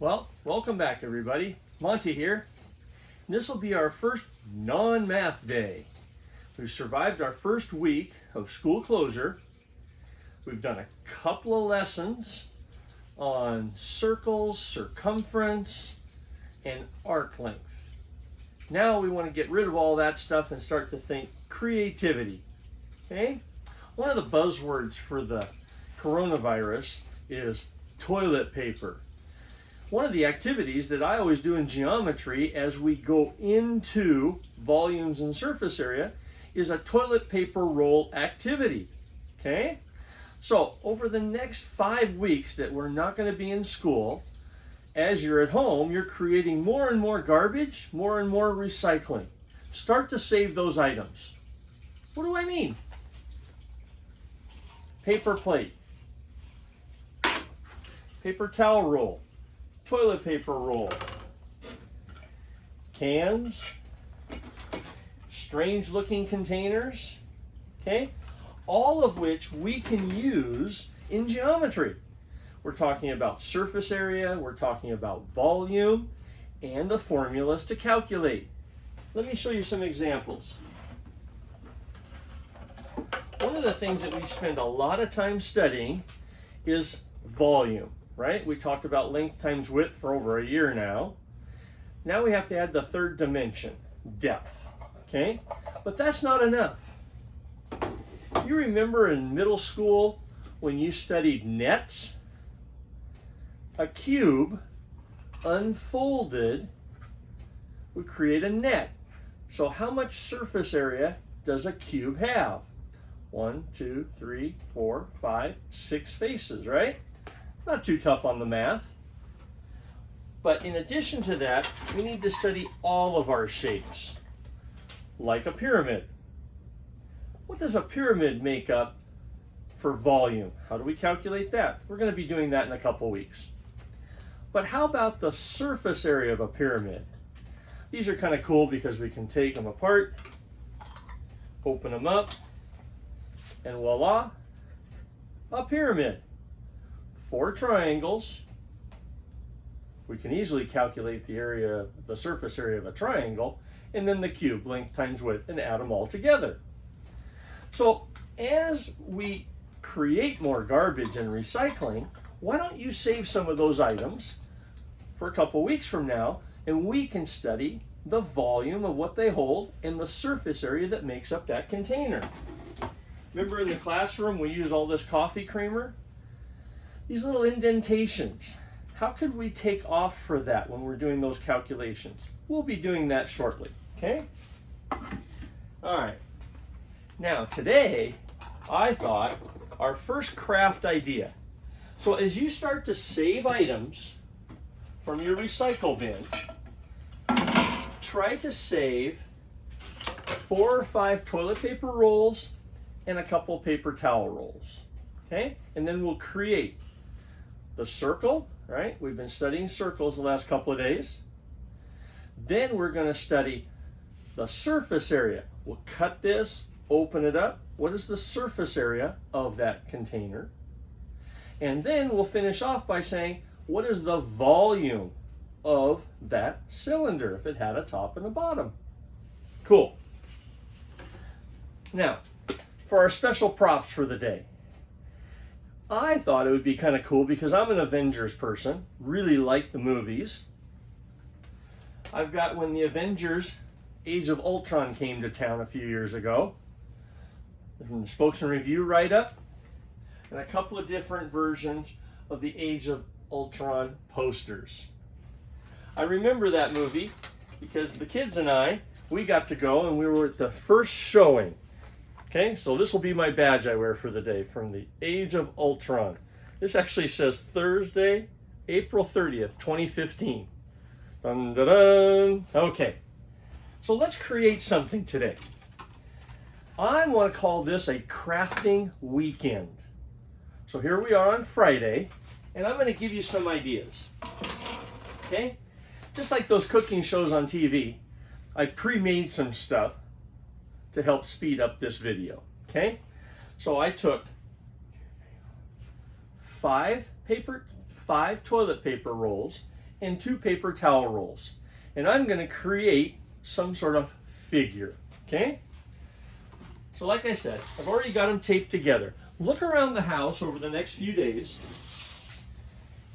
Well, welcome back everybody. Monty here. This will be our first non-math day. We've survived our first week of school closure. We've done a couple of lessons on circles, circumference, and arc length. Now we want to get rid of all that stuff and start to think creativity. Okay? One of the buzzwords for the coronavirus is toilet paper. One of the activities that I always do in geometry as we go into volumes and surface area is a toilet paper roll activity. Okay? So over the next 5 weeks that we're not going to be in school, as you're at home, you're creating more and more garbage, more and more recycling. Start to save those items. What do I mean? Paper plate, paper towel roll, toilet paper roll, cans, strange looking containers, okay? All of which we can use in geometry. We're talking about surface area, we're talking about volume, and the formulas to calculate. Let me show you some examples. One of the things that we spend a lot of time studying is volume, right? We talked about length times width for over a year now. Now we have to add the third dimension, depth, okay? But that's not enough. You remember in middle school when you studied nets? A cube unfolded would create a net. So how much surface area does a cube have? 1, 2, 3, 4, 5, 6 faces, right? Not too tough on the math. But in addition to that, we need to study all of our shapes, like a pyramid. What does a pyramid make up for volume? How do we calculate that? We're going to be doing that in a couple weeks. But how about the surface area of a pyramid? These are kind of cool because we can take them apart, open them up, and voila, a pyramid. 4 triangles. We can easily calculate the area, the surface area of a triangle, and then the cube, length times width, and add them all together. So as we create more garbage and recycling, why don't you save some of those items for a couple weeks from now, and we can study the volume of what they hold and the surface area that makes up that container. Remember in the classroom we use all this coffee creamer? These little indentations, how could we take off for that when we're doing those calculations? We'll be doing that shortly, okay? All right. Now today, I thought our first craft idea. So as you start to save items from your recycle bin, try to save 4 or 5 toilet paper rolls and a couple paper towel rolls, okay? And then we'll create the circle, right? We've been studying circles the last couple of days. Then we're going to study the surface area. We'll cut this, open it up. What is the surface area of that container? And then we'll finish off by saying, what is the volume of that cylinder if it had a top and a bottom? Cool. Now, for our special props for the day, I thought it would be kind of cool because I'm an Avengers person, really like the movies. I've got when the Avengers Age of Ultron came to town a few years ago, from the Spokesman Review write-up, and a couple of different versions of the Age of Ultron posters. I remember that movie because the kids and I, we got to go and we were at the first showing. Okay, so this will be my badge I wear for the day from the Age of Ultron. This actually says Thursday, April 30th, 2015. Dun, dun, dun. Okay, so let's create something today. I want to call this a crafting weekend. So here we are on Friday, and I'm going to give you some ideas. Okay? Just like those cooking shows on TV, I pre-made some stuff to help speed up this video. Okay? So I took 5 toilet paper rolls and 2 paper towel rolls. And I'm going to create some sort of figure, okay? So like I said, I've already got them taped together. Look around the house over the next few days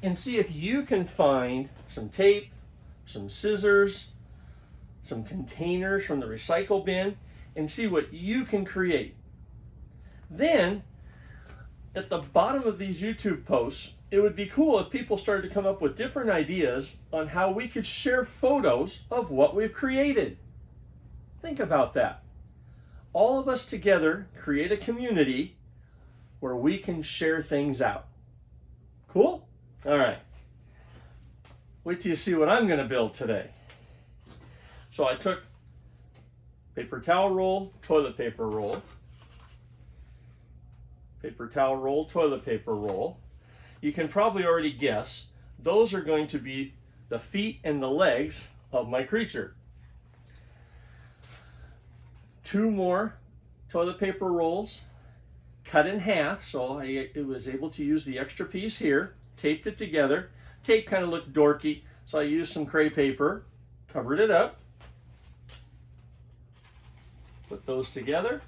and see if you can find some tape, some scissors, some containers from the recycle bin, and see what you can create. Then, at the bottom of these YouTube posts, it would be cool if people started to come up with different ideas on how we could share photos of what we've created. Think about that. All of us together create a community where we can share things out. Cool? All right. Wait till you see what I'm going to build today. So I took paper towel roll, toilet paper roll, paper towel roll, toilet paper roll. You can probably already guess those are going to be the feet and the legs of my creature. 2 more toilet paper rolls, cut in half, so I was able to use the extra piece here, taped it together. Tape kind of looked dorky, so I used some crepe paper, covered it up, put those together.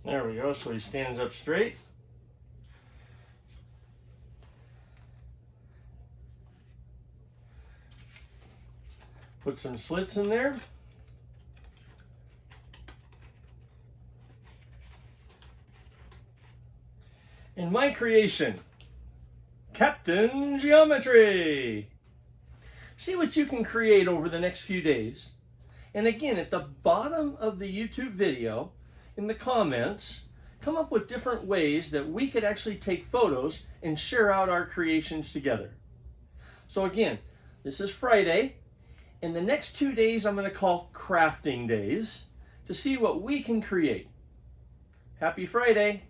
There we go, so he stands up straight. Put some slits in there. And my creation, Captain Geometry. See what you can create over the next few days. And again, at the bottom of the YouTube video, in the comments, come up with different ways that we could actually take photos and share out our creations together. So again, this is Friday, and the next 2 days I'm going to call crafting days to see what we can create. Happy Friday!